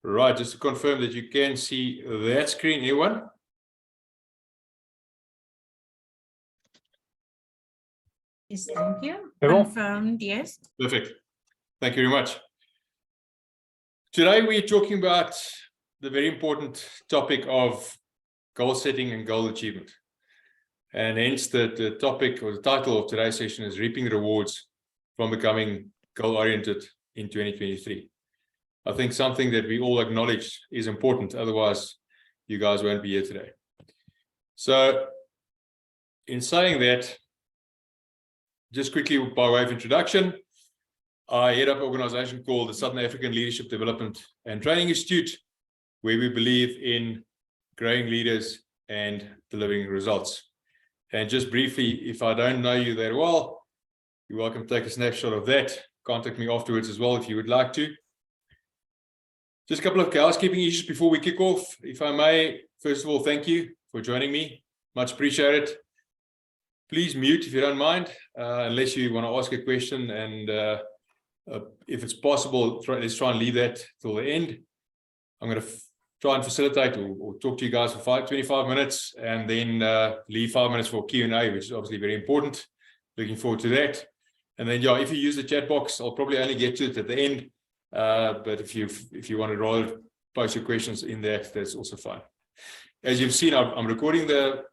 Right, just to confirm that you can see that screen, anyone? Yes, thank you. Hello. Confirmed, yes. Perfect. Thank you very much. Today we're talking about the very important topic of goal setting and goal achievement. And hence the topic or the title of today's session is Reaping Rewards from Becoming Goal-Oriented in 2023. I think something that we all acknowledge is important, otherwise you guys won't be here today. So in saying that, just quickly by way of introduction, I head up an organization called the Southern African Leadership Development and Training Institute, where we believe in growing leaders and delivering results. And just briefly, if I don't know you that well, you're welcome to take a snapshot of that. Contact me afterwards as well if you would like to. Just a couple of housekeeping issues before we kick off. If I may, first of all, thank you for joining me. Much appreciated. Please mute if you don't mind, unless you want to ask a question. And if it's possible, let's try and leave that till the end. I'm going to try and facilitate or talk to you guys for 25 minutes and then leave 5 minutes for Q&A, which is obviously very important. Looking forward to that. And then, yeah, if you use the chat box, I'll probably only get to it at the end. But if you want to rather post your questions in that, that's also fine. As you've seen, I'm recording the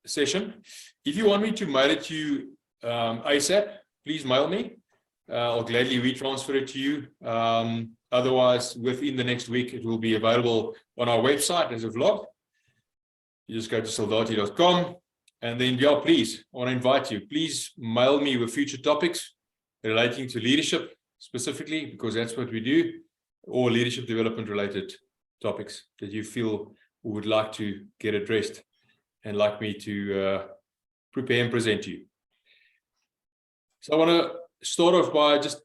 session. If you want me to mail it to you ASAP, please mail me. I'll gladly retransfer it to you. Otherwise, within the next week, it will be available on our website as a vlog. You just go to soldati.com. And then, yeah, please, I want to invite you. Please mail me with future topics relating to leadership specifically, because that's what we do, or leadership development related topics that you feel would like to get addressed and like me to prepare and present to you. So I want to start off by just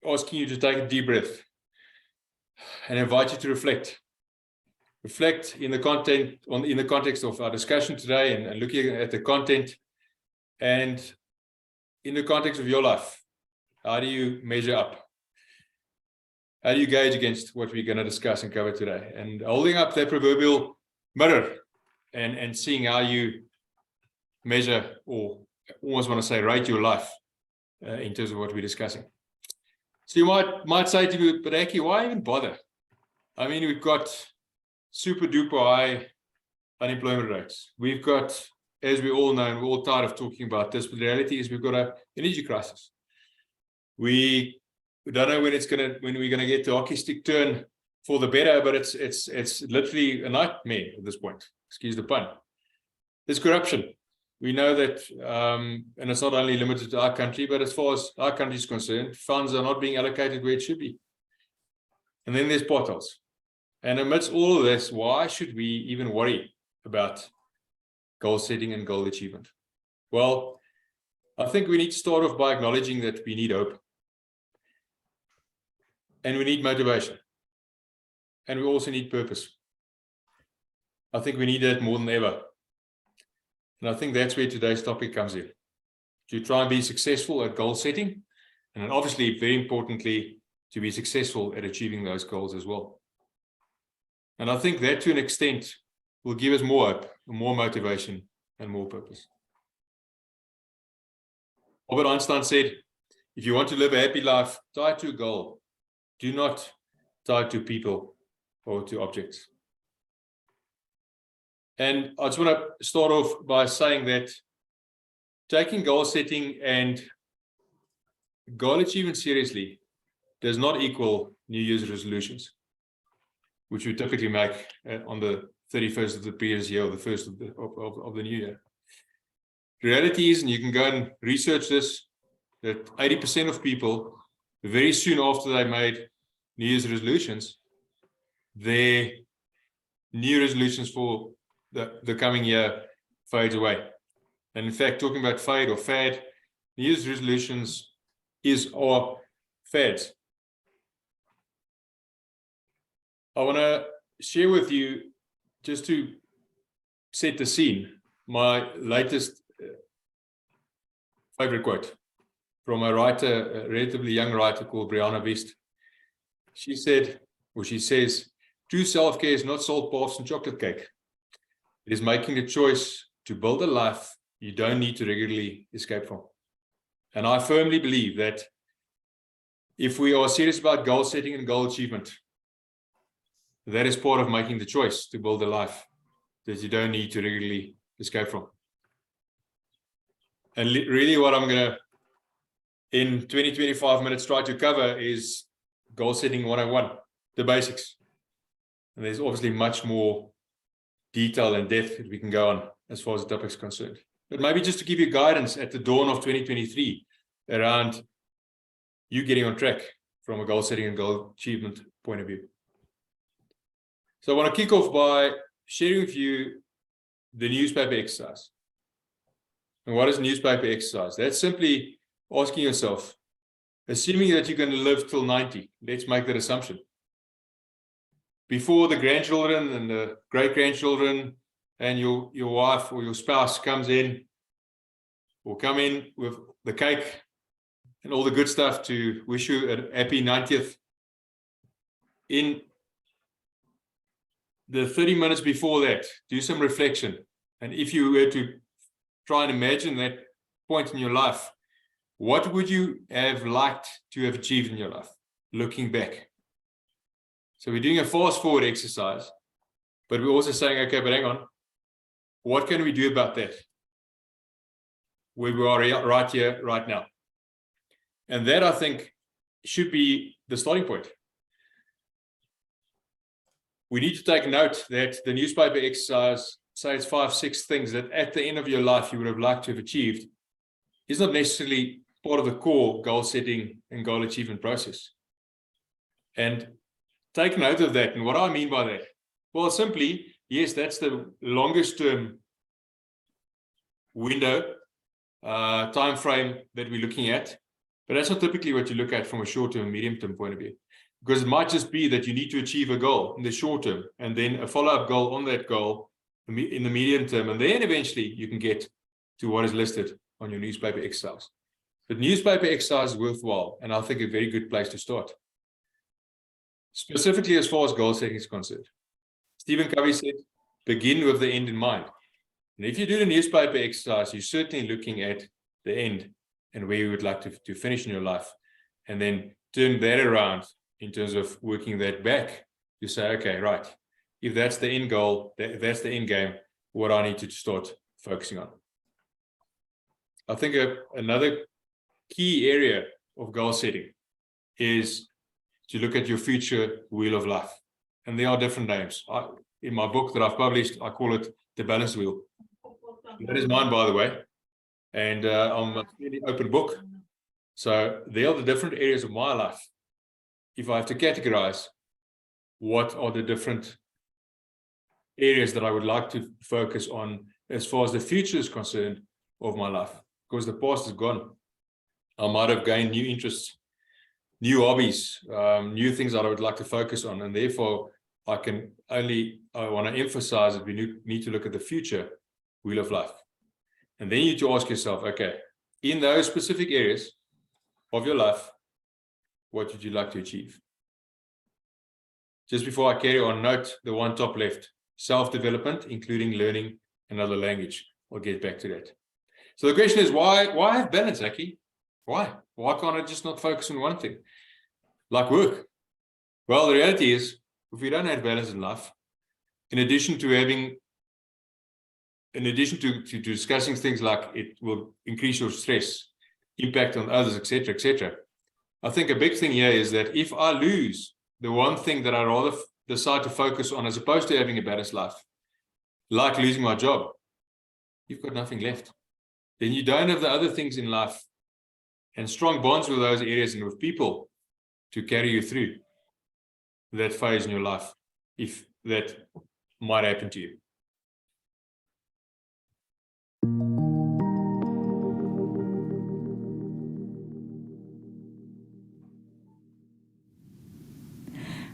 asking you to take a deep breath and invite you to reflect. Reflect in the content, in the context of our discussion today, and looking at the content and in the context of your life. How do you measure up? How do you gauge against what we're going to discuss and cover today? And holding up that proverbial mirror and seeing how you measure, or almost want to say rate your life in terms of what we're discussing. So you might say to me, but Hekkie, why even bother? I mean, we've got super duper high unemployment rates. We've got, as we all know, and we're all tired of talking about this, but the reality is we've got an energy crisis. We don't know when we're gonna get the hockey stick turn for the better, but it's literally a nightmare at this point. Excuse the pun. There's corruption. We know that, and it's not only limited to our country, but as far as our country is concerned, funds are not being allocated where it should be. And then there's potholes. And amidst all of this, why should we even worry about goal setting and goal achievement? Well, I think we need to start off by acknowledging that we need hope. And we need motivation. And we also need purpose. I think we need that more than ever. And I think that's where today's topic comes in. To try and be successful at goal setting, and then obviously, very importantly, to be successful at achieving those goals as well. And I think that to an extent will give us more hope, more motivation, and more purpose. Albert Einstein said, if you want to live a happy life, tie to a goal. Do not tie to people or to objects. And I just want to start off by saying that taking goal setting and goal achievement seriously does not equal New Year's resolutions, which we typically make on the 31st of the previous year or the 1st of the new year. The reality is, and you can go and research this, that 80% of people, very soon after they made New Year's resolutions, their new resolutions for the coming year fades away. And in fact, talking about fade or fad, New Year's resolutions are fads. I want to share with you, just to set the scene, my latest favorite quote from a writer, a relatively young writer called Brianna West. She said, where she says, true self-care is not salt baths and chocolate cake. It is making the choice to build a life you don't need to regularly escape from. And I firmly believe that if we are serious about goal setting and goal achievement, that is part of making the choice to build a life that you don't need to regularly escape from. And really what I'm going to, in 20-25 minutes, try to cover is goal setting 101, the basics. And there's obviously much more detail and depth that we can go on as far as the topic is concerned. But maybe just to give you guidance at the dawn of 2023 around you getting on track from a goal setting and goal achievement point of view. So I want to kick off by sharing with you the newspaper exercise. And what is newspaper exercise? That's simply asking yourself, assuming that you're going to live till 90, let's make that assumption. Before the grandchildren and the great-grandchildren and your wife or your spouse comes in, or come in with the cake and all the good stuff to wish you a happy 90th, in the 30 minutes before that, do some reflection. And if you were to try and imagine that point in your life, what would you have liked to have achieved in your life, looking back? So we're doing a fast forward exercise, but we're also saying, okay, but hang on, what can we do about that? Where we are right here, right now. And that, I think, should be the starting point. We need to take note that the newspaper exercise says 5-6 things that at the end of your life you would have liked to have achieved is not necessarily part of the core goal setting and goal achievement process. And take note of that. And what do I mean by that? Well, simply, yes, that's the longest term window, time frame that we're looking at. But that's not typically what you look at from a short-term, medium-term point of view. Because it might just be that you need to achieve a goal in the short term and then a follow-up goal on that goal in the medium term. And then eventually you can get to what is listed on your newspaper exercise. But newspaper exercise is worthwhile, and I think a very good place to start. Specifically as far as goal setting is concerned. Stephen Covey said, begin with the end in mind. And if you do the newspaper exercise, you're certainly looking at the end and where you would like to finish in your life. And then turn that around in terms of working that back. You say, okay, right. If that's the end goal, that's the end game, what I need to start focusing on. I think another key area of goal setting is to look at your future wheel of life. And there are different names. In my book that I've published, I call it the balance wheel. That is mine, by the way. And I'm a fairly open book. So there are the different areas of my life. If I have to categorize, what are the different areas that I would like to focus on as far as the future is concerned of my life? Because the past is gone. I might have gained new interests, new hobbies, new things that I would like to focus on. And therefore, I want to emphasize that we need to look at the future wheel of life. And then you need to ask yourself, okay, in those specific areas of your life, what would you like to achieve? Just before I carry on, note the one top left, self-development, including learning another language. I'll get back to that. So the question is, why have balance, Hekkie? Why? Why can't I just not focus on one thing? Like work. Well, the reality is, if we don't have balance in life, in addition to discussing things like it will increase your stress, impact on others, etc., I think a big thing here is that if I lose the one thing that I rather decide to focus on as opposed to having a balanced life, like losing my job, you've got nothing left. Then you don't have the other things in life and strong bonds with those areas and with people to carry you through that phase in your life, if that might happen to you.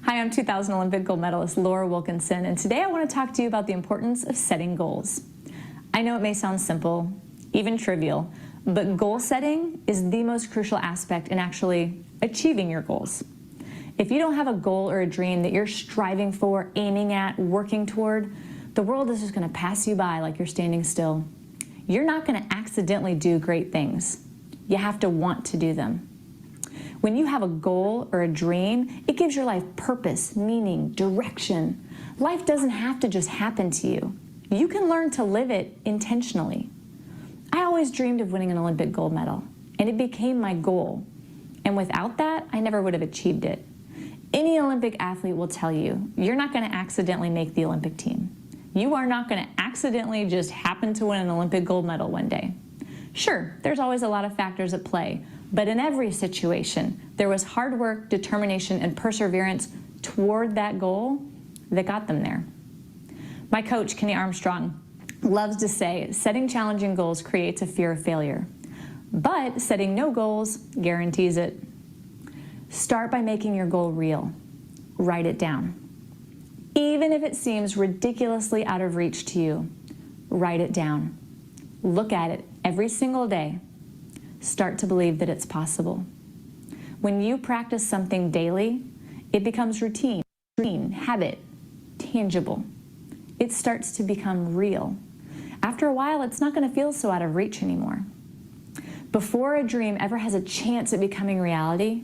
Hi, I'm 2000 Olympic gold medalist Laura Wilkinson, and today I want to talk to you about the importance of setting goals. I know it may sound simple, even trivial, but goal setting is the most crucial aspect in actually achieving your goals. If you don't have a goal or a dream that you're striving for, aiming at, working toward, the world is just going to pass you by like you're standing still. You're not going to accidentally do great things. You have to want to do them. When you have a goal or a dream, it gives your life purpose, meaning, direction. Life doesn't have to just happen to you. You can learn to live it intentionally. I always dreamed of winning an Olympic gold medal, and it became my goal. And without that, I never would have achieved it. Any Olympic athlete will tell you, you're not going to accidentally make the Olympic team. You are not going to accidentally just happen to win an Olympic gold medal one day. Sure, there's always a lot of factors at play, but in every situation, there was hard work, determination, and perseverance toward that goal that got them there. My coach, Kenny Armstrong, loves to say, setting challenging goals creates a fear of failure, but setting no goals guarantees it. Start by making your goal real. Write it down. Even if it seems ridiculously out of reach to you, write it down. Look at it every single day. Start to believe that it's possible. When you practice something daily, it becomes routine, habit, tangible. It starts to become real. After a while, it's not going to feel so out of reach anymore. Before a dream ever has a chance at becoming reality,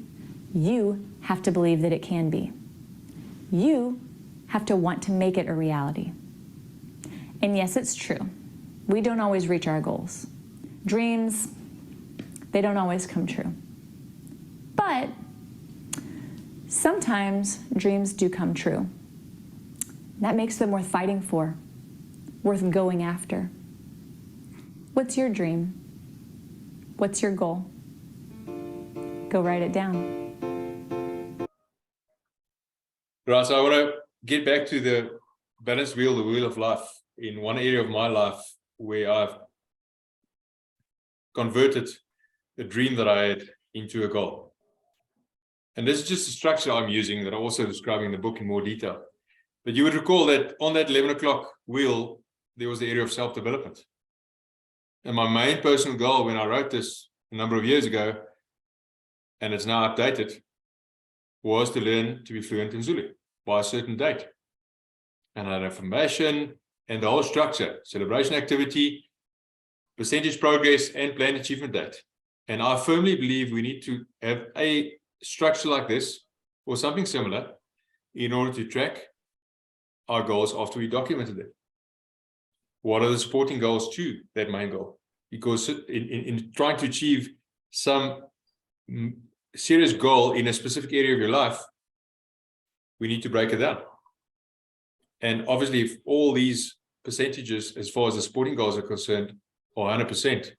you have to believe that it can be. You have to want to make it a reality. And yes, it's true. We don't always reach our goals. Dreams, they don't always come true. But sometimes dreams do come true. That makes them worth fighting for, worth going after. What's your dream? What's your goal? Go write it down. Right, so I want to get back to the balance wheel, the wheel of life. In one area of my life where I've converted a dream that I had into a goal. And this is just the structure I'm using that I also describe in the book in more detail. But you would recall that on that 11 o'clock wheel, there was the area of self-development. And my main personal goal when I wrote this a number of years ago, and it's now updated, was to learn to be fluent in Zulu by a certain date. And I had affirmation and the whole structure, celebration activity, percentage progress, and planned achievement date. And I firmly believe we need to have a structure like this or something similar in order to track our goals after we documented them. What are the supporting goals to that main goal? Because in trying to achieve some serious goal in a specific area of your life, we need to break it down. And obviously, if all these percentages, as far as the supporting goals are concerned, are 100%,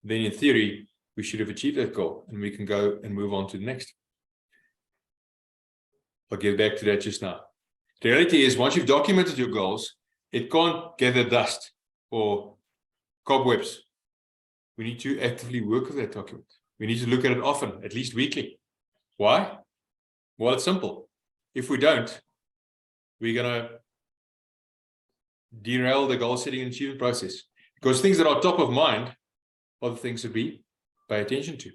then in theory, we should have achieved that goal and we can go and move on to the next. I'll get back to that just now. The reality is, once you've documented your goals, it can't gather dust or cobwebs. We need to actively work with that document. We need to look at it often, at least weekly. Why? Well, it's simple. If we don't, we're going to derail the goal setting and achievement process. Because things that are top of mind are the things that we pay attention to.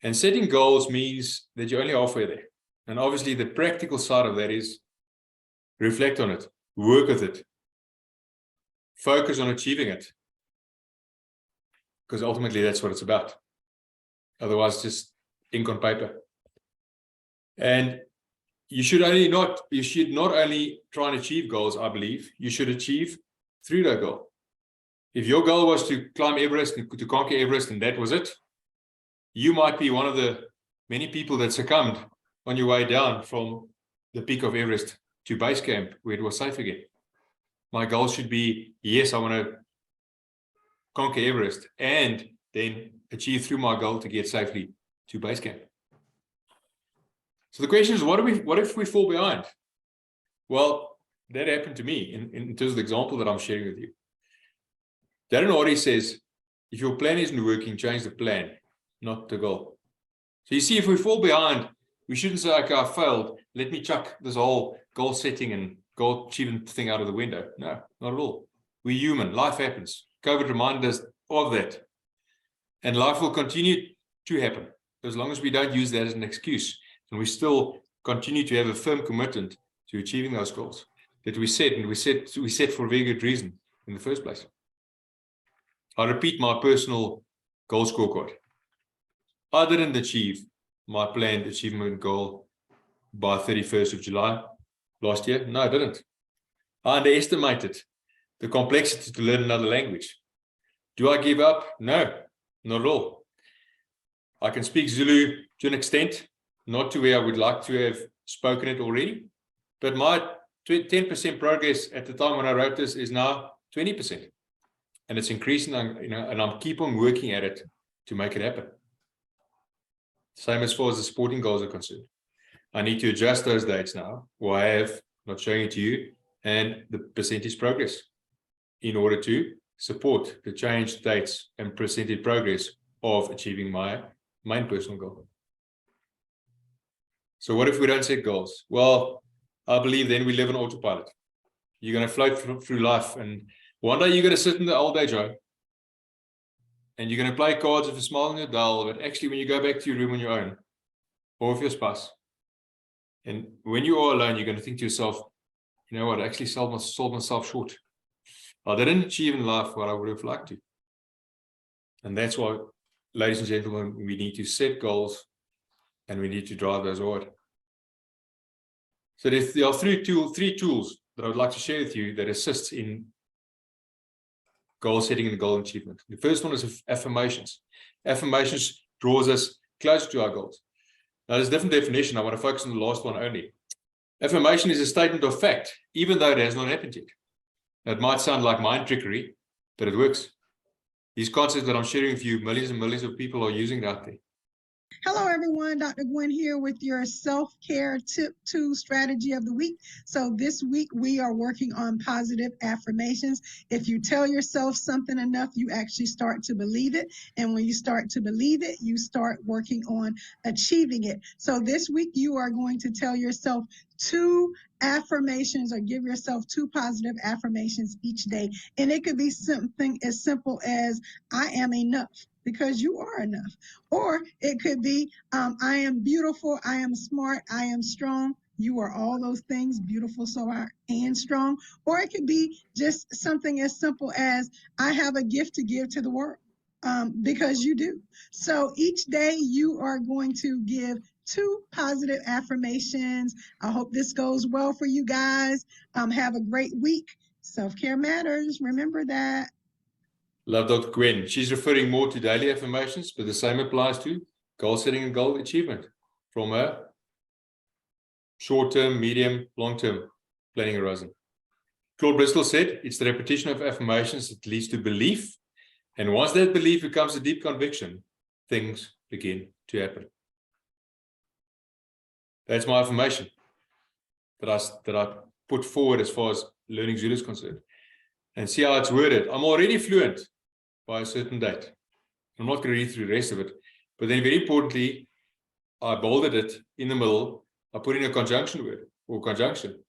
And setting goals means that you're only halfway there. And obviously, the practical side of that is reflect on it, work with it, focus on achieving it. Because ultimately, that's what it's about. Otherwise, just ink on paper. And you should not only try and achieve goals, I believe, you should achieve through that goal. If your goal was to climb Everest, to conquer Everest, and that was it, you might be one of the many people that succumbed on your way down from the peak of Everest to base camp where it was safe again. My goal should be, yes, I want to conquer Everest and then achieve through my goal to get safely to base camp. So the question is, what if we fall behind? Well, that happened to me in terms of the example that I'm sharing with you. Darren already says, if your plan isn't working, change the plan, not the goal. So you see, if we fall behind, we shouldn't say, okay, I failed. Let me chuck this whole goal setting and goal achievement thing out of the window. No, not at all. We're human. Life happens. COVID reminded us of that. And life will continue to happen as long as we don't use that as an excuse. And we still continue to have a firm commitment to achieving those goals that we set, and we set for a very good reason in the first place. I repeat my personal goal scorecard. I didn't achieve my planned achievement goal by 31st of July last year. No, I didn't. I underestimated the complexity to learn another language. Do I give up? No, not at all. I can speak Zulu to an extent, not to where I would like to have spoken it already, but my 10% progress at the time when I wrote this is now 20%. And it's increasing, and I'm keep on working at it to make it happen. Same as far as the sporting goals are concerned. I need to adjust those dates now, or I have, not showing it to you, and the percentage progress in order to support the changed dates and percentage progress of achieving my main personal goal. So what if we don't set goals? Well, I believe then we live on autopilot. You're going to float through life, and one day you're going to sit in the old age home and you're going to play cards with a smile on your dial, but actually when you go back to your room on your own, or with your spouse, and when you are alone, you're going to think to yourself, you know what, I actually sold myself short. I didn't achieve in life what I would have liked to. And that's why, ladies and gentlemen, we need to set goals and we need to drive those hard. So there are three tools that I would like to share with you that assist in goal setting and goal achievement. The first one is affirmations. Affirmations draws us closer to our goals. Now, there's a different definition. I want to focus on the last one only. Affirmation is a statement of fact, even though it has not happened yet. Now, it might sound like mind trickery, but it works. These concepts that I'm sharing with you, millions and millions of people are using it out there. Hello, everyone. Dr. Gwen here with your self-care tip 2 strategy of the week. So this week we are working on positive affirmations. If you tell yourself something enough, you actually start to believe it. And when you start to believe it, you start working on achieving it. So this week you are going to tell yourself 2 affirmations, or give yourself 2 positive affirmations each day. And it could be something as simple as, I am enough, because you are enough. Or it could be, I am beautiful, I am smart, I am strong. You are all those things, beautiful, and strong. Or it could be just something as simple as, I have a gift to give to the world, because you do. So each day you are going to give 2 positive affirmations. I hope this goes well for you guys. Have a great week. Self-care matters. Remember that. Love Dr. Gwen. She's referring more to daily affirmations, but the same applies to goal setting and goal achievement from a short-term, medium, long-term planning horizon. Claude Bristol said, it's the repetition of affirmations that leads to belief. And once that belief becomes a deep conviction, things begin to happen. That's my affirmation that I put forward as far as learning Zulu is concerned. And see how it's worded. I'm already fluent by a certain date. I'm not going to read through the rest of it. But then very importantly, I bolded it in the middle. I put in a conjunction word or conjunction,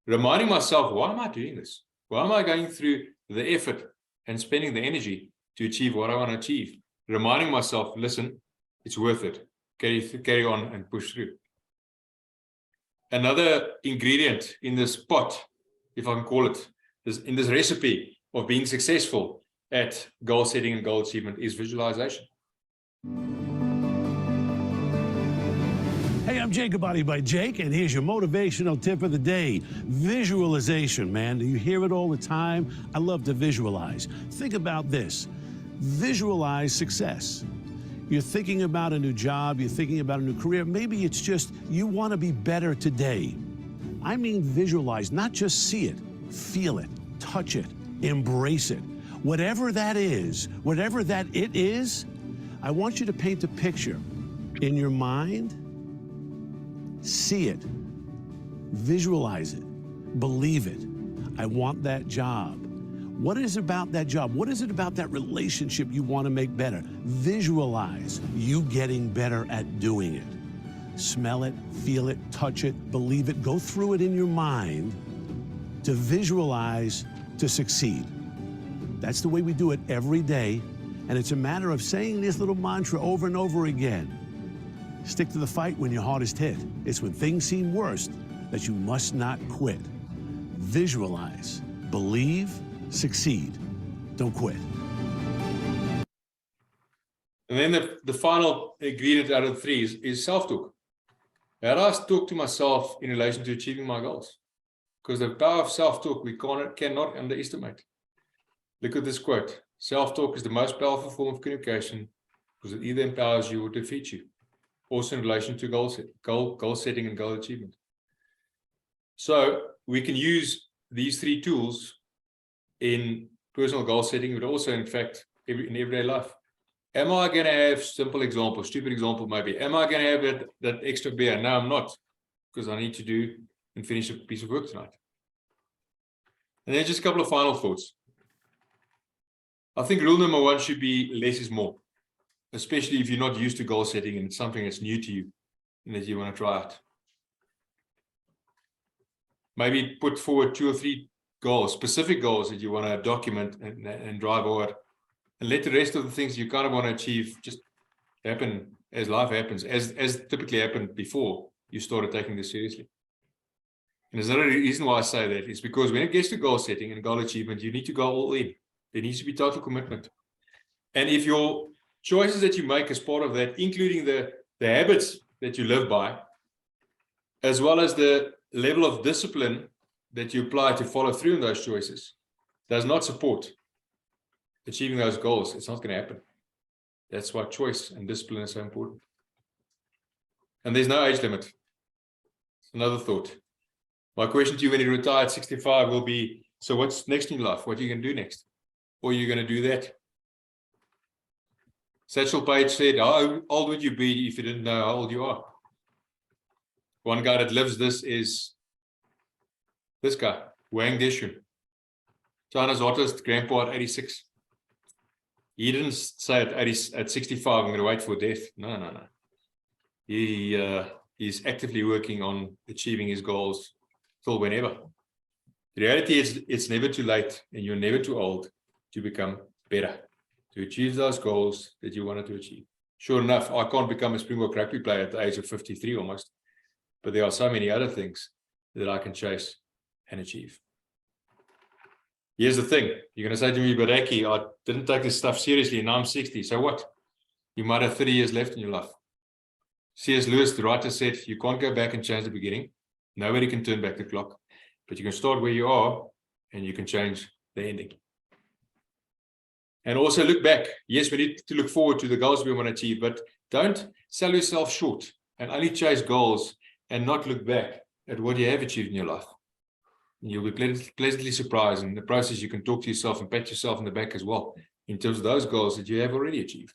reminding myself, why am I doing this? Why am I going through the effort and spending the energy to achieve what I want to achieve? Reminding myself, listen, it's worth it. Carry on and push through. Another ingredient in this pot, if I can call it, in this recipe of being successful at goal setting and goal achievement is visualization. Hey, I'm Jacobody by Jake, and here's your motivational tip of the day. Visualization, man. Do you hear it all the time? I love to visualize. Think about this. Visualize success. You're thinking about a new job, you're thinking about a new career. Maybe it's just you want to be better today. I mean visualize, not just see it. Feel it, touch it, embrace it. Whatever that is, whatever that it is, I want you to paint a picture in your mind. See it, visualize it, believe it. I want that job. What is it about that job? What is it about that relationship you want to make better? Visualize you getting better at doing it. Smell it, feel it, touch it, believe it. Go through it in your mind to visualize to succeed. That's the way we do it every day. And it's a matter of saying this little mantra over and over again. Stick to the fight when your heart is hit. It's when things seem worst that you must not quit. Visualize, believe, succeed. Don't quit. And then the final ingredient out of 3 is self-talk. How do I talk to myself in relation to achieving my goals? Because the power of self-talk we cannot underestimate. Look at this quote. Self-talk is the most powerful form of communication because it either empowers you or defeats you. Also in relation to goal setting and goal achievement. So we can use these 3 tools in personal goal setting, but also in fact in everyday life. Am I going to have, simple example, stupid example maybe, am I going to have that extra beer? No, I'm not, because I need to do and finish a piece of work tonight. And then just a couple of final thoughts. I think rule number 1 should be less is more, especially if you're not used to goal setting and it's something that's new to you and that you want to try out. Maybe put forward 2 or 3 goals, specific goals that you want to document and drive forward. And let the rest of the things you kind of want to achieve just happen as life happens, as typically happened before you started taking this seriously. And there's another reason why I say that is because when it gets to goal setting and goal achievement, you need to go all in. There needs to be total commitment. And if your choices that you make as part of that, including the habits that you live by, as well as the level of discipline that you apply to follow through on those choices, does not support achieving those goals, it's not going to happen. That's why choice and discipline is so important. And there's no age limit. It's another thought. My question to you when you retire at 65 will be, so what's next in your life? What are you going to do next? Or are you going to do that? Satchel Paige said, how old would you be if you didn't know how old you are? One guy that lives this is this guy, Wang Deshun. China's hottest grandpa at 86. He didn't say at 65, I'm going to wait for death. No. He's actively working on achieving his goals till whenever. The reality is it's never too late and you're never too old to become better, to achieve those goals that you wanted to achieve. Sure enough, I can't become a Springbok rugby player at the age of 53 almost, but there are so many other things that I can chase and achieve. Here's the thing. You're going to say to me, but Hekkie, I didn't take this stuff seriously and now I'm 60. So what? You might have 30 years left in your life. C.S. Lewis, the writer, said, you can't go back and change the beginning. Nobody can turn back the clock. But you can start where you are and you can change the ending. And also look back. Yes, we need to look forward to the goals we want to achieve, but don't sell yourself short and only chase goals and not look back at what you have achieved in your life. You'll be pleasantly surprised. In the process, you can talk to yourself and pat yourself in the back as well in terms of those goals that you have already achieved.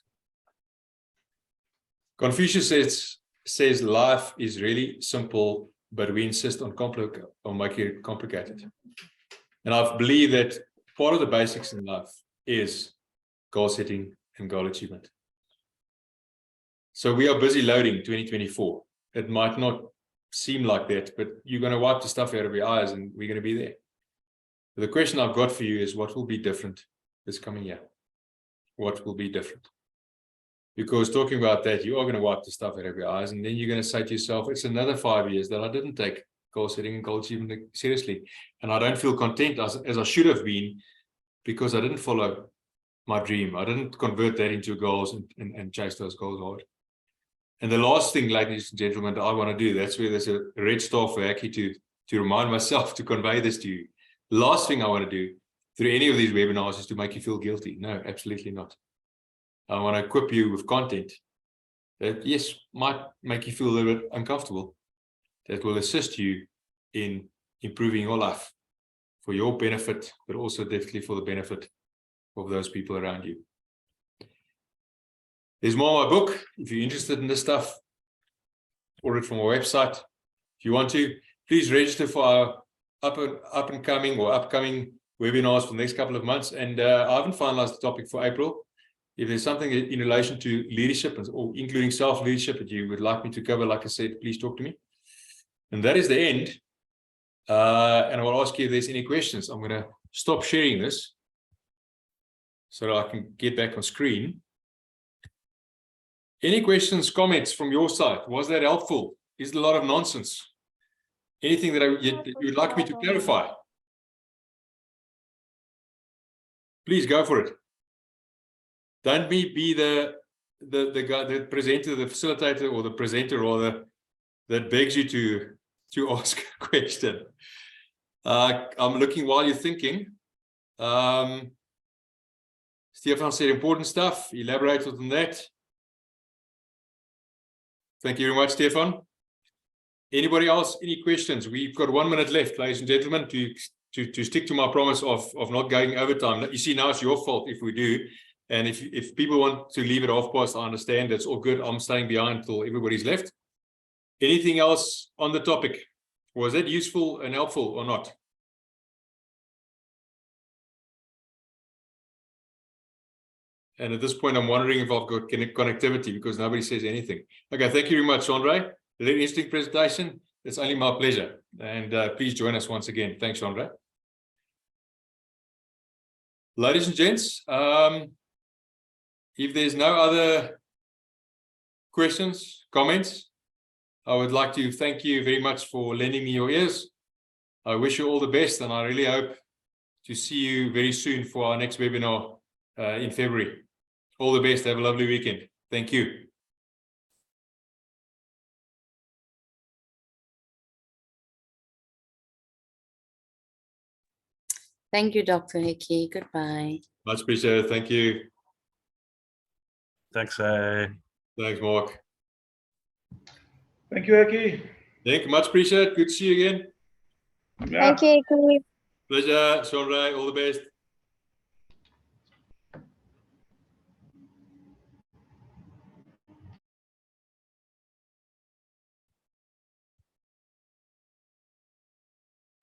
Confucius says life is really simple, but we insist on making it complicated. And I believe that part of the basics in life is goal setting and goal achievement. So we are busy loading 2024. It might not seem like that, but you're going to wipe the stuff out of your eyes and we're going to be there. The question I've got for you is what will be different this coming year? What will be different? Because talking about that, you are going to wipe the stuff out of your eyes and then you're going to say to yourself, it's another 5 years that I didn't take goal setting and goal achievement seriously. And I don't feel content as I should have been because I didn't follow my dream. I didn't convert that into goals and chase those goals hard. And the last thing, ladies and gentlemen, that I want to do, that's where there's a red star for Hekkie to remind myself to convey this to you. The last thing I want to do through any of these webinars is to make you feel guilty. No, absolutely not. I want to equip you with content that, yes, might make you feel a little bit uncomfortable, that will assist you in improving your life for your benefit, but also definitely for the benefit of those people around you. There's more in my book. If you're interested in this stuff, order it from our website. If you want to, please register for our upcoming webinars for the next couple of months. And I haven't finalized the topic for April. If there's something in relation to leadership or including self-leadership that you would like me to cover, like I said, please talk to me. And that is the end. And I will ask you if there's any questions. I'm going to stop sharing this so that I can get back on screen. Any questions, comments from your side? Was that helpful? Is it a lot of nonsense? Anything that you'd like me to clarify? Please go for it. Don't be the guy, the presenter, the facilitator, or the presenter rather, that begs you to ask a question. I'm looking while you're thinking. Stefan said important stuff. Elaborate on that. Thank you very much, Stefan. Anybody else? Any questions? We've got 1 minute left, ladies and gentlemen, to stick to my promise of not going overtime. You see, now it's your fault if we do. And if people want to leave it off past, I understand. That's all good. I'm staying behind until everybody's left. Anything else on the topic? Was that useful and helpful or not? And at this point, I'm wondering if I've got connectivity because nobody says anything. Okay, thank you very much, Andre. Very interesting presentation. It's only my pleasure. And please join us once again. Thanks, Andre. Ladies and gents, if there's no other questions, comments, I would like to thank you very much for lending me your ears. I wish you all the best, and I really hope to see you very soon for our next webinar in February. All the best. Have a lovely weekend. Thank you. Thank you, Dr. Hekkie. Goodbye. Much appreciated. Thank you. Thanks, Thanks, Mark. Thank you, Hekkie. Thank you. Much appreciated. Good to see you again. Yeah. Thank you, Hekkie. Pleasure. Sean Ray, all the best.